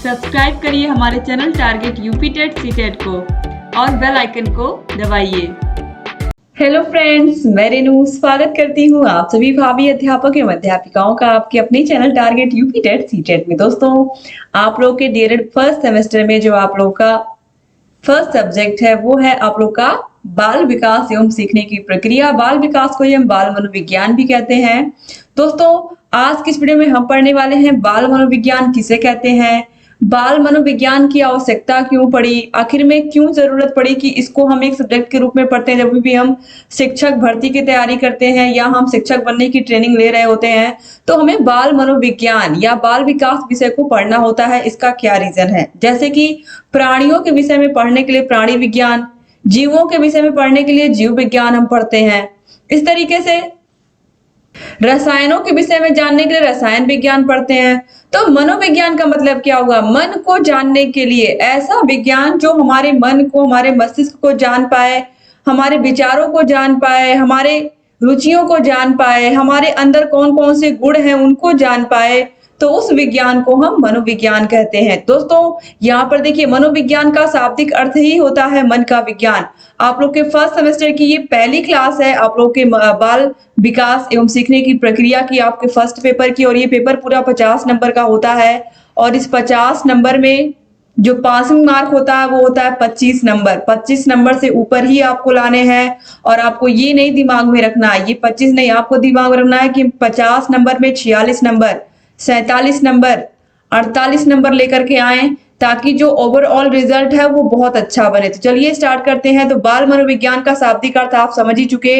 Subscribe करिए हमारे channel target UP TET CTET को और बेल आइकन को दबाइए। हेलो फ्रेंड्स, मैं रेनू स्वागत करती हूँ आप सभी भावी अध्यापक एवं अध्यापिकाओं का आपके अपने channel target UP TET CTET में। दोस्तों, आप लोग के डीएलएड फर्स्ट सेमेस्टर में जो आप लोग का फर्स्ट सब्जेक्ट है वो है आप लोग का बाल विकास एवं सीखने की प्रक्रिया। बाल विकास को ही हम बाल मनोविज्ञान भी कहते हैं। दोस्तों, आज की इस वीडियो में हम पढ़ने वाले हैं बाल मनोविज्ञान किसे कहते हैं, बाल मनोविज्ञान की आवश्यकता क्यों पड़ी, आखिर में क्यों जरूरत पड़ी कि इसको हम एक सब्जेक्ट के रूप में पढ़ते हैं। जब भी हम शिक्षक भर्ती की तैयारी करते हैं या हम शिक्षक बनने की ट्रेनिंग ले रहे होते हैं तो हमें बाल मनोविज्ञान या बाल विकास विषय को पढ़ना होता है। इसका क्या रीजन है, जैसे कि प्राणियों के विषय में पढ़ने के लिए प्राणी विज्ञान, जीवों के विषय में पढ़ने के लिए जीव विज्ञान हम पढ़ते हैं। इस तरीके से रसायनों के विषय में जानने के लिए रसायन विज्ञान पढ़ते हैं। तो मनोविज्ञान का मतलब क्या होगा, मन को जानने के लिए ऐसा विज्ञान जो हमारे मन को, हमारे मस्तिष्क को जान पाए, हमारे विचारों को जान पाए, हमारे रुचियों को जान पाए, हमारे अंदर कौन कौन से गुण हैं उनको जान पाए, तो उस विज्ञान को हम मनोविज्ञान कहते हैं। दोस्तों, यहाँ पर देखिए, मनोविज्ञान का शाब्दिक अर्थ ही होता है मन का विज्ञान। आप लोग के फर्स्ट सेमेस्टर की ये पहली क्लास है आप लोग के बाल विकास एवं सीखने की प्रक्रिया की, आपके फर्स्ट पेपर की। और ये पेपर पूरा 50 नंबर का होता है और इस 50 नंबर में जो पासिंग मार्क होता है वो होता है 25 नंबर। 25 नंबर से ऊपर ही आपको लाने हैं और आपको ये नहीं दिमाग में रखना है, ये 25 नहीं, आपको दिमाग में रखना है कि 50 नंबर में 46 नंबर, 47 नंबर, 48 नंबर लेकर के आए ताकि जो ओवरऑल रिजल्ट है वो बहुत अच्छा बने। तो चलिए स्टार्ट करते हैं। तो बाल मनोविज्ञान का शाब्दिक अर्थ आप समझ ही चुके,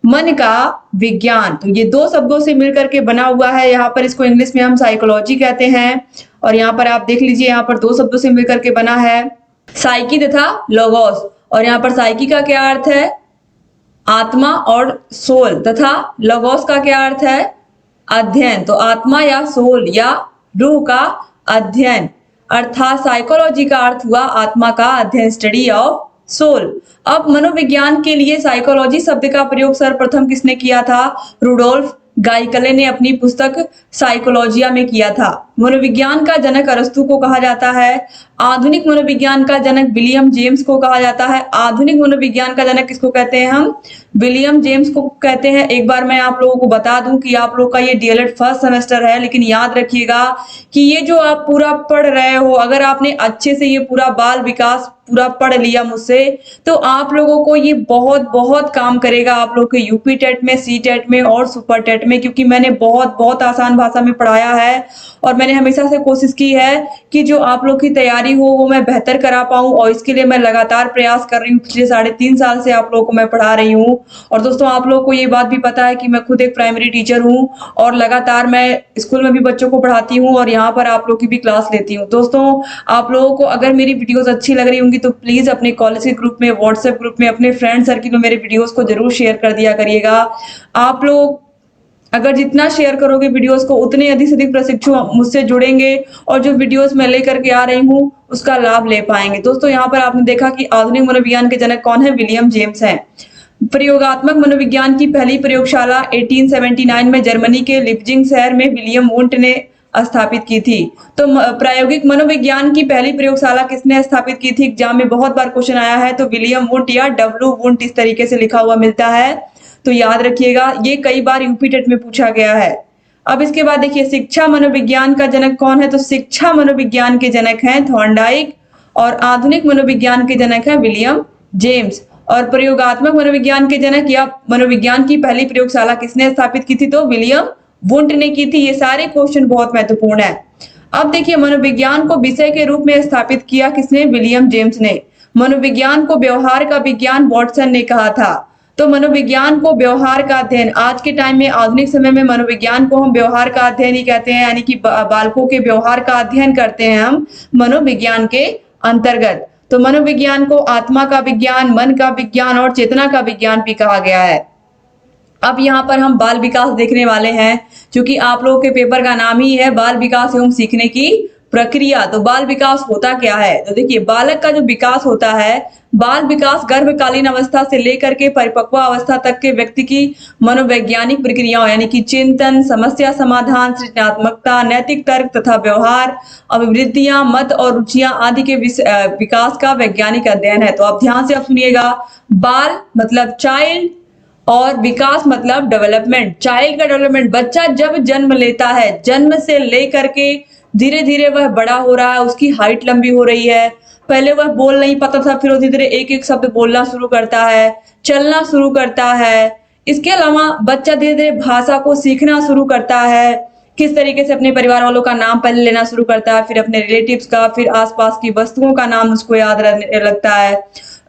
मन का विज्ञान। तो ये दो शब्दों से मिलकर के बना हुआ है। यहाँ पर इसको इंग्लिश में हम साइकोलॉजी कहते हैं और यहाँ पर आप देख लीजिए, यहाँ पर दो शब्दों से मिलकर के बना है, साइकी तथा लोगोस। और यहाँ पर साइकी का क्या अर्थ है, आत्मा और सोल, तथा लोगोस का क्या अर्थ है, अध्ययन। तो आत्मा या सोल या रूह का अध्ययन, अर्थात साइकोलॉजी का अर्थ हुआ आत्मा का अध्ययन, स्टडी ऑफ सोल। अब मनोविज्ञान के लिए साइकोलॉजी शब्द का प्रयोग सर्वप्रथम किसने किया था, रुडोल्फ गाइकले ने अपनी पुस्तक साइकोलॉजिया में किया था। मनोविज्ञान का जनक अरस्तु को कहा जाता है। आधुनिक मनोविज्ञान का जनक विलियम जेम्स को कहा जाता है। आधुनिक मनोविज्ञान का जनक किसको कहते हैं हम, विलियम जेम्स को कहते हैं। एक बार मैं आप लोगों को बता दूं कि आप लोग का ये डीएलएड फर्स्ट सेमेस्टर है, लेकिन याद रखिएगा कि ये जो आप पूरा पढ़ रहे हो, अगर आपने अच्छे से ये पूरा बाल विकास पूरा पढ़ लिया मुझसे, तो आप लोगों को ये बहुत बहुत काम करेगा आप लोग के यूपी टेट में, सी टेट में और सुपर टेट में, क्योंकि मैंने बहुत बहुत आसान भाषा में पढ़ाया है और मैंने हमेशा से कोशिश की है कि जो आप लोग की तैयारी हो वो मैं बेहतर करा पाऊं और इसके लिए मैं लगातार प्रयास कर रही हूँ। पिछले 3.5 साल से आप लोगों को मैं पढ़ा रही हूँ। और दोस्तों, आप लोगों को ये बात भी पता है कि मैं खुद एक प्राइमरी टीचर हूँ और लगातार मैं स्कूल में भी बच्चों को पढ़ाती हूँ और यहाँ पर आप लोग की भी क्लास लेती हूँ। दोस्तों, आप लोगों को अगर मेरी वीडियोस अच्छी लग रही होंगी तो प्लीज अपने कॉलेज के ग्रुप में, व्हाट्सएप ग्रुप में, अपने फ्रेंड सर्किल में मेरे वीडियोस को जरूर शेयर कर दिया करिएगा। आप लोग अगर जितना शेयर करोगे वीडियोस को, उतने अधिक से अधिक प्रशिक्षु मुझसे जुड़ेंगे और जो वीडियोस मैं लेकर के आ रही हूँ उसका लाभ ले पाएंगे। दोस्तों, यहाँ पर आपने देखा कि आधुनिक मनोविज्ञान के जनक कौन है, विलियम जेम्स हैं। प्रयोगात्मक मनोविज्ञान की पहली प्रयोगशाला 1879 में जर्मनी के लिप्जिंग शहर में विलियम वुंट ने स्थापित की थी। तो प्रायोगिक मनोविज्ञान की पहली प्रयोगशाला किसने स्थापित की थी, एग्जाम में बहुत बार क्वेश्चन आया है। तो विलियम वुंट या डब्ल्यू वुंट इस तरीके से लिखा हुआ मिलता है, तो याद रखिएगा, ये कई बार यूपी टेट में पूछा गया है। अब इसके बाद देखिए, शिक्षा मनोविज्ञान का जनक कौन है, तो शिक्षा मनोविज्ञान के जनक हैं थॉर्नडाइक और आधुनिक मनोविज्ञान के जनक हैं विलियम जेम्स। और प्रयोगात्मक मनोविज्ञान के जनक या मनोविज्ञान की पहली प्रयोगशाला किसने स्थापित की थी, तो विलियम वुंट ने की थी। ये सारे क्वेश्चन बहुत महत्वपूर्ण है। अब देखिए, मनोविज्ञान को विषय के रूप में स्थापित किया किसने, विलियम जेम्स ने। मनोविज्ञान को व्यवहार का विज्ञान वॉटसन ने कहा था। तो मनोविज्ञान को व्यवहार का अध्ययन, आज के टाइम में आधुनिक समय में मनोविज्ञान को हम व्यवहार का अध्ययन ही कहते हैं, यानी कि बालकों के व्यवहार का अध्ययन करते हैं हम मनोविज्ञान के अंतर्गत। तो मनोविज्ञान को आत्मा का विज्ञान, मन का विज्ञान और चेतना का विज्ञान भी कहा गया है। अब यहाँ पर हम बाल विकास देखने वाले हैं, क्योंकि आप लोगों के पेपर का नाम ही है बाल विकास एवं सीखने की प्रक्रिया। तो बाल विकास होता क्या है? तो देखिए, बालक का जो विकास होता है, बाल विकास गर्भकालीन अवस्था से लेकर के परिपक्व अवस्था तक के व्यक्ति की मनोवैज्ञानिक प्रक्रियाओं यानी कि चिंतन, समस्या समाधान, सृजनात्मकता, नैतिक तर्क तथा व्यवहार, अभिवृद्धियां, मत और रुचियां आदि के विकास का वैज्ञानिक अध्ययन है। तो आप ध्यान से अब सुनिएगा, बाल मतलब चाइल्ड और विकास मतलब डेवलपमेंट। चाइल्ड का डेवलपमेंट, बच्चा जब जन्म लेता है, जन्म से लेकर के धीरे धीरे वह बड़ा हो रहा है, उसकी हाइट लंबी हो रही है। पहले वह बोल नहीं पाता था, फिर धीरे धीरे एक एक शब्द बोलना शुरू करता है, चलना शुरू करता है। इसके अलावा बच्चा धीरे धीरे भाषा को सीखना शुरू करता है, किस तरीके से अपने परिवार वालों का नाम पहले लेना शुरू करता है, फिर अपने रिलेटिव्स का, फिर आसपास की वस्तुओं का नाम उसको याद रहने लगता है।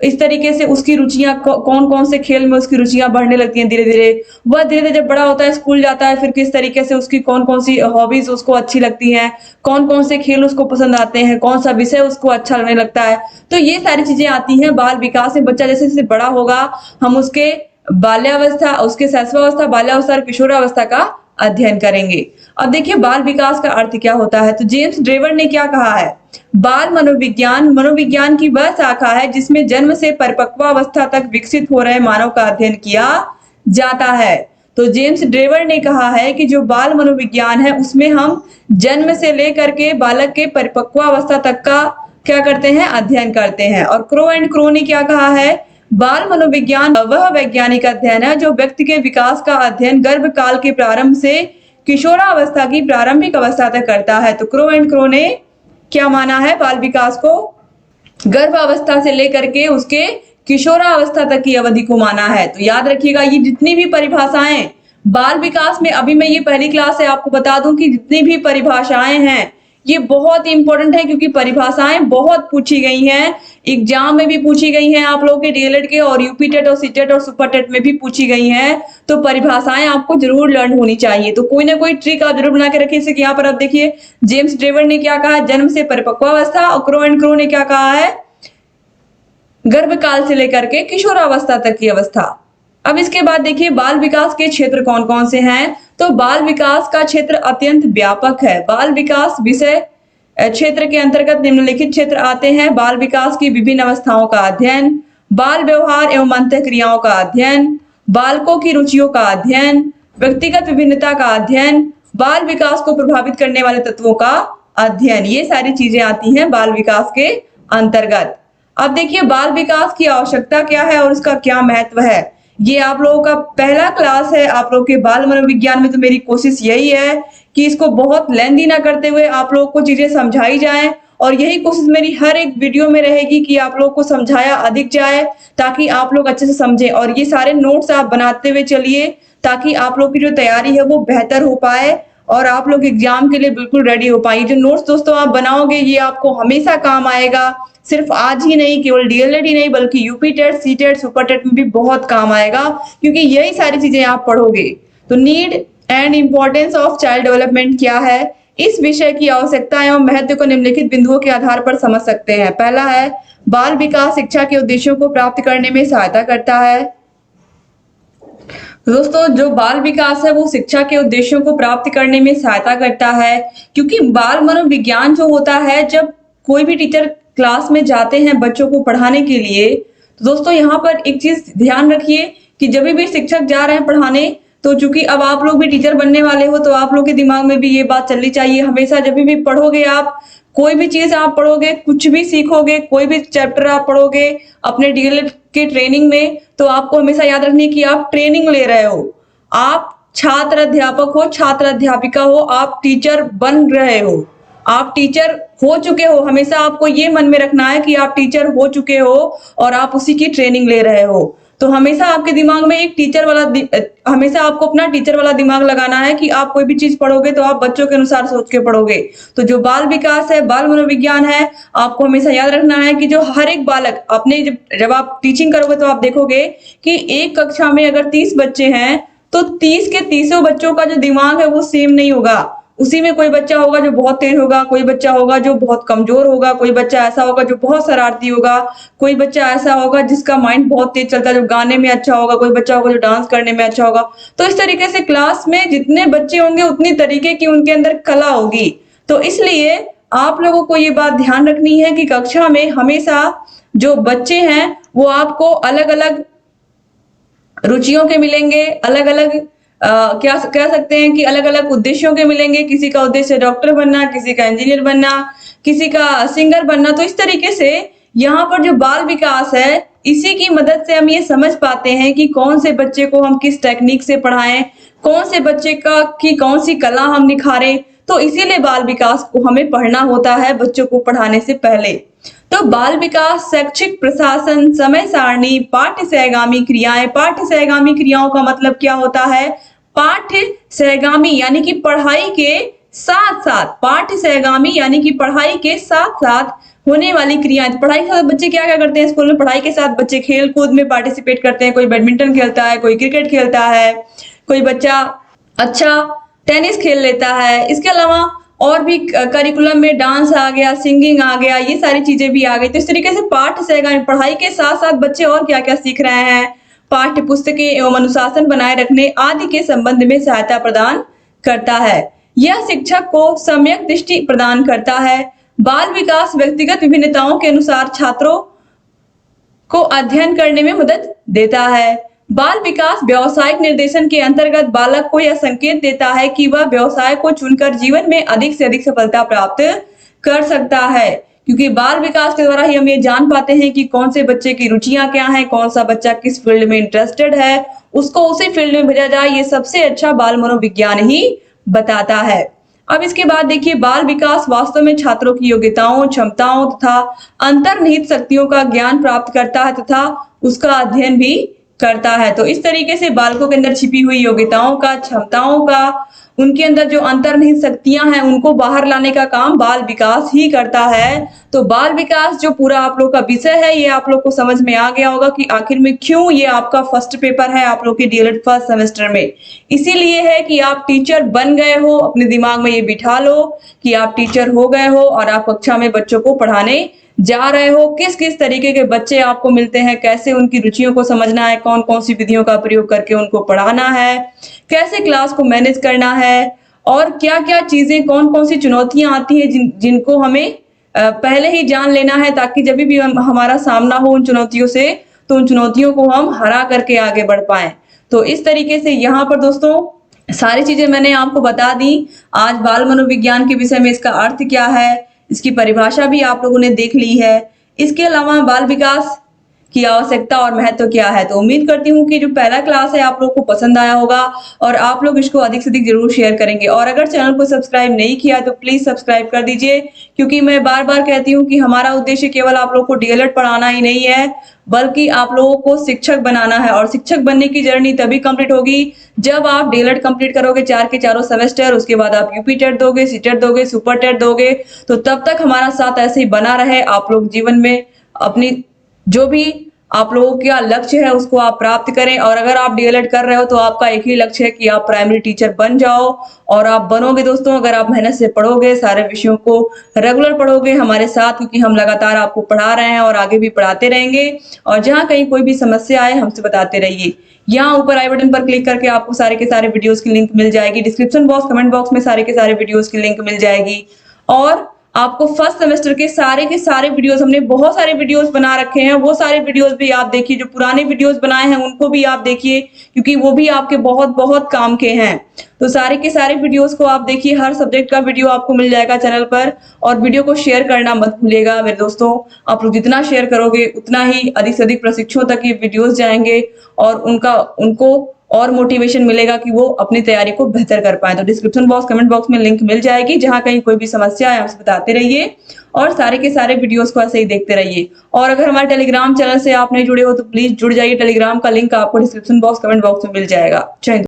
इस तरीके से उसकी रुचियां, कौन कौन से खेल में उसकी रुचियां बढ़ने लगती हैं धीरे धीरे। वह धीरे धीरे जब बड़ा होता है, स्कूल जाता है, फिर किस तरीके से उसकी कौन कौन सी हॉबीज उसको अच्छी लगती हैं, कौन कौन से खेल उसको पसंद आते हैं, कौन सा विषय उसको अच्छा लगने लगता है। तो ये सारी चीजें आती हैं बाल विकास में। बच्चा जैसे जैसे बड़ा होगा, हम उसके बाल्यावस्था, उसके शैशवावस्था, बाल्यावस्था और किशोरावस्था का अध्ययन करेंगे। अब देखिए, बाल विकास का अर्थ क्या होता है। तो जेम्स ड्रेवर ने क्या कहा है, बाल मनोविज्ञान मनोविज्ञान की वह शाखा है जिसमें जन्म से परिपक्वावस्था तक विकसित हो रहे मानव का अध्ययन किया जाता है। तो जेम्स ड्रेवर ने कहा है कि जो बाल मनोविज्ञान है, उसमें हम जन्म से लेकर के बालक के परिपक्वावस्था तक का क्या करते हैं, अध्ययन करते हैं। और क्रो एंड क्रो ने क्या कहा है, बाल मनोविज्ञान वह वैज्ञानिक अध्ययन है जो व्यक्ति के विकास का अध्ययन गर्भकाल के प्रारंभ से किशोरावस्था की प्रारंभिक अवस्था तक करता है। तो क्रो एंड क्रो ने क्या माना है, बाल विकास को गर्भावस्था से लेकर के उसके किशोरावस्था तक की अवधि को माना है। तो याद रखिएगा, ये जितनी भी परिभाषाएं बाल विकास में, अभी मैं ये पहली क्लास है, आपको बता दूं कि जितनी भी परिभाषाएं हैं ये बहुत इंपॉर्टेंट है, क्योंकि परिभाषाएं बहुत पूछी गई हैं, एग्जाम में भी पूछी गई हैं, आप लोगों के डीएलएड के और यूपी टेट और सीटेट और सुपर टेट में भी पूछी गई हैं। तो परिभाषाएं आपको जरूर लर्न होनी चाहिए। तो कोई ना कोई ट्रिक आप जरूर बना के रखिए। जैसे कि यहाँ पर आप देखिए, जेम्स ड्रेवर ने क्या कहा, जन्म से परिपक्वावस्था, और क्रो एंड क्रो ने क्या कहा है, गर्भकाल से लेकर के किशोरावस्था तक की अवस्था। अब इसके बाद देखिए, बाल विकास के क्षेत्र कौन कौन से हैं। तो बाल विकास का क्षेत्र अत्यंत व्यापक है। बाल विकास विषय क्षेत्र के अंतर्गत निम्नलिखित क्षेत्र आते हैं: बाल विकास की विभिन्न अवस्थाओं का अध्ययन, बाल व्यवहार एवं अंतः क्रियाओं का अध्ययन, बालकों की रुचियों का अध्ययन, व्यक्तिगत विभिन्नता का अध्ययन, बाल विकास को प्रभावित करने वाले तत्वों का अध्ययन। ये सारी चीजें आती हैं बाल विकास के अंतर्गत। अब देखिए, बाल विकास की आवश्यकता क्या है और उसका क्या महत्व है। ये आप लोगों का पहला क्लास है आप लोगों के बाल मनोविज्ञान में। तो मेरी कोशिश यही है कि इसको बहुत लेंदी ना करते हुए आप लोगों को चीजें समझाई जाए, और यही कोशिश मेरी हर एक वीडियो में रहेगी कि आप लोगों को समझाया अधिक जाए, ताकि आप लोग अच्छे से समझें। और ये सारे नोट्स आप बनाते हुए चलिए, ताकि आप लोग की जो तैयारी है वो बेहतर हो पाए और आप लोग एग्जाम के लिए बिल्कुल रेडी हो पाए। जो नोट्स दोस्तों आप बनाओगे, ये आपको हमेशा काम आएगा, सिर्फ आज ही नहीं, केवल डीएलएड ही नहीं, बल्कि UP TET, C TET, super TET में भी बहुत काम आएगा, क्योंकि यही सारी चीजें आप पढ़ोगे। तो need and importance of child development क्या है, इस विषय की आवश्यकता एवं महत्व को निम्नलिखित बिंदुओं के आधार पर समझ सकते हैं। पहला है, बाल विकास शिक्षा के उद्देश्यों को प्राप्त करने में सहायता करता है। दोस्तों, जो बाल विकास है वो शिक्षा के उद्देश्यों को प्राप्त करने में सहायता करता है, क्योंकि बाल मनोविज्ञान जो होता है, जब कोई भी टीचर क्लास में जाते हैं बच्चों को पढ़ाने के लिए, तो दोस्तों यहाँ पर एक चीज ध्यान रखिए कि जब भी शिक्षक जा रहे हैं पढ़ाने, तो चूंकि अब आप लोग भी टीचर बनने वाले हो, तो आप लोग के दिमाग में भी ये बात चलनी चाहिए हमेशा। जब भी पढ़ोगे आप, कोई भी चीज आप पढ़ोगे, कुछ भी सीखोगे, कोई भी चैप्टर आप पढ़ोगे अपने डीएलएड के ट्रेनिंग में, तो आपको हमेशा याद रखनी कि आप ट्रेनिंग ले रहे हो। आप छात्र अध्यापक हो, छात्र अध्यापिका हो, आप टीचर बन रहे हो, आप टीचर हो चुके हो। हमेशा आपको ये मन में रखना है कि आप टीचर हो चुके हो और आप उसी की ट्रेनिंग ले रहे हो। तो हमेशा आपके दिमाग में एक टीचर वाला, हमेशा आपको अपना टीचर वाला दिमाग लगाना है कि आप कोई भी चीज पढ़ोगे तो आप बच्चों के अनुसार सोच के पढ़ोगे। तो जो बाल विकास है, बाल मनोविज्ञान है, आपको हमेशा याद रखना है कि जो हर एक बालक अपने, जब आप टीचिंग करोगे तो आप देखोगे कि एक कक्षा में अगर 30 बच्चे हैं, तो 30 के 30 बच्चों का जो दिमाग है वो सेम नहीं होगा। उसी में कोई बच्चा होगा जो बहुत तेज होगा, कोई बच्चा होगा जो बहुत कमजोर होगा, कोई बच्चा ऐसा होगा जो बहुत शरारती होगा, कोई बच्चा ऐसा होगा जिसका माइंड बहुत तेज चलता है, जो गाने में अच्छा होगा, कोई बच्चा होगा जो डांस करने में अच्छा होगा। तो इस तरीके से क्लास में जितने बच्चे होंगे उतनी तरीके की उनके अंदर कला होगी। तो इसलिए आप लोगों को ये बात ध्यान रखनी है कि कक्षा में हमेशा जो बच्चे हैं वो आपको अलग अलग रुचियों के मिलेंगे, अलग अलग क्या कह सकते हैं कि अलग अलग उद्देश्यों के मिलेंगे। किसी का उद्देश्य डॉक्टर बनना, किसी का इंजीनियर बनना, किसी का सिंगर बनना। तो इस तरीके से यहाँ पर जो बाल विकास है, इसी की मदद से हम ये समझ पाते हैं कि कौन से बच्चे को हम किस टेक्निक से पढ़ाएं, कौन से बच्चे का की कौन सी कला हम निखारें। तो इसीलिए बाल विकास को हमें पढ़ना होता है बच्चों को पढ़ाने से पहले। तो बाल विकास, शैक्षिक प्रशासन, समय सारणी, पाठ्य सहगामी क्रियाएं। पाठ्य सहगामी क्रियाओं का मतलब क्या होता है? पाठ्य सहगामी यानी कि पढ़ाई के साथ साथ, पाठ्य सहगामी यानी कि पढ़ाई के साथ साथ होने वाली क्रियाएं। पढ़ाई के साथ बच्चे क्या क्या करते हैं स्कूल में? पढ़ाई के साथ बच्चे खेल कूद में पार्टिसिपेट करते हैं। कोई बैडमिंटन खेलता है, कोई क्रिकेट खेलता है, कोई बच्चा अच्छा टेनिस खेल लेता है। इसके अलावा और भी करिकुलम में डांस आ गया, सिंगिंग आ गया, ये सारी चीजें भी आ गई। तो इस तरीके से पाठ्य सहगामी, पढ़ाई के साथ साथ बच्चे और क्या क्या सीख रहे हैं, पाठ्य पुस्तकें एवं अनुशासन बनाए रखने आदि के संबंध में सहायता प्रदान करता है। यह शिक्षक को सम्यक दृष्टि प्रदान करता है। बाल विकास व्यक्तिगत विभिन्नताओं के अनुसार छात्रों को अध्ययन करने में मदद देता है। बाल विकास व्यावसायिक निर्देशन के अंतर्गत बालक को यह संकेत देता है कि वह व्यवसाय को चुनकर जीवन में अधिक से अधिक सफलता प्राप्त कर सकता है। क्योंकि बाल विकास के द्वारा ही हम ये जान पाते हैं कि कौन से बच्चे की रुचियां क्या हैं, कौन सा बच्चा किस फील्ड में इंटरेस्टेड है, उसको उसी फील्ड में भेजा जाए। ये सबसे अच्छा बाल मनोविज्ञान ही बताता है। अब इसके बाद देखिए, बाल विकास वास्तव में छात्रों की योग्यताओं, क्षमताओं तथा अंतर्निहित शक्तियों का ज्ञान प्राप्त करता है तथा उसका अध्ययन भी करता है। तो इस तरीके से बालकों के अंदर छिपी हुई योग्यताओं का, क्षमताओं का, उनके अंदर जो अंतर्निहित शक्तियां हैं उनको बाहर लाने का काम बाल विकास ही करता है। तो बाल विकास जो पूरा आप लोग का विषय है, ये आप लोग को समझ में आ गया होगा कि आखिर में क्यों ये आपका फर्स्ट पेपर है आप लोग के डीएलएड फर्स्ट सेमेस्टर में। इसीलिए है कि आप टीचर बन गए हो, अपने दिमाग में ये बिठा लो कि आप टीचर हो गए हो और आप कक्षा में बच्चों को पढ़ाने जा रहे हो। किस किस तरीके के बच्चे आपको मिलते हैं, कैसे उनकी रुचियों को समझना है, कौन कौन सी विधियों का प्रयोग करके उनको पढ़ाना है, कैसे क्लास को मैनेज करना है, और क्या क्या चीजें, कौन कौन सी चुनौतियां आती हैं जिनको हमें पहले ही जान लेना है, ताकि जब भी हमारा सामना हो उन चुनौतियों से, तो उन चुनौतियों को हम हरा करके आगे बढ़ पाए। तो इस तरीके से यहाँ पर दोस्तों सारी चीजें मैंने आपको बता दी। आज बाल मनोविज्ञान के विषय में इसका अर्थ क्या है, इसकी परिभाषा भी आप लोगों ने देख ली है। इसके अलावा बाल विकास की आवश्यकता और महत्व क्या है। तो उम्मीद करती हूँ कि जो पहला क्लास है आप लोग को पसंद आया होगा और आप लोग इसको अधिक से अधिक जरूर शेयर करेंगे। और अगर चैनल को सब्सक्राइब नहीं किया तो प्लीज सब्सक्राइब कर दीजिए, क्योंकि मैं बार बार कहती हूँ कि हमारा उद्देश्य केवल आप लोग को डीएलएड पढ़ाना ही नहीं है, बल्कि आप लोगों को शिक्षक बनाना है। और शिक्षक बनने की जर्नी तभी कंप्लीट होगी जब आप डीएलएड कंप्लीट करोगे, 4 के चारों सेमेस्टर, उसके बाद आप यूपी टेट दोगे, सीटेट दोगे, सुपर टेट दोगे। तो तब तक हमारा साथ ऐसे ही बना रहे, आप लोग जीवन में अपनी जो भी आप लोगों का लक्ष्य है उसको आप प्राप्त करें। और अगर आप डीएलएड कर रहे हो तो आपका एक ही लक्ष्य है कि आप प्राइमरी टीचर बन जाओ, और आप बनोगे दोस्तों अगर आप मेहनत से पढ़ोगे, सारे विषयों को रेगुलर पढ़ोगे हमारे साथ, क्योंकि हम लगातार आपको पढ़ा रहे हैं और आगे भी पढ़ाते रहेंगे। और जहाँ कहीं कोई भी समस्या आए हमसे बताते रहिए। यहाँ ऊपर आई बटन पर क्लिक करके आपको सारे के सारे वीडियोस की लिंक मिल जाएगी, डिस्क्रिप्शन बॉक्स, कमेंट बॉक्स में सारे के सारे वीडियोस की लिंक मिल जाएगी। और आपको फर्स्ट सेमेस्टर के सारे वीडियोस, हमने बहुत सारे वीडियोस बना रखे हैं, वो सारे वीडियोस भी आप देखिए। जो पुराने वीडियोस बनाए हैं उनको भी आप देखिए, क्योंकि वो भी आपके बहुत बहुत काम के हैं। तो सारे के सारे वीडियोस को आप देखिए, हर सब्जेक्ट का वीडियो आपको मिल जाएगा चैनल पर। और वीडियो को शेयर करना मत भूलिएगा मेरे दोस्तों, आप लोग जितना शेयर करोगे उतना ही अधिक से अधिक प्रशिक्षुओं तक ये वीडियोस जाएंगे और उनको और मोटिवेशन मिलेगा कि वो अपनी तैयारी को बेहतर कर पाए। तो डिस्क्रिप्शन बॉक्स, कमेंट बॉक्स में लिंक मिल जाएगी, जहां कहीं कोई भी समस्या है हमसे बताते रहिए और सारे के सारे वीडियोस को ऐसे ही देखते रहिए। और अगर हमारे टेलीग्राम चैनल से आप नहीं जुड़े हो तो प्लीज जुड़ जाइए, टेलीग्राम का लिंक आपको डिस्क्रिप्शन बॉक्स, कमेंट बॉक्स में मिल जाएगा। जय हिंद।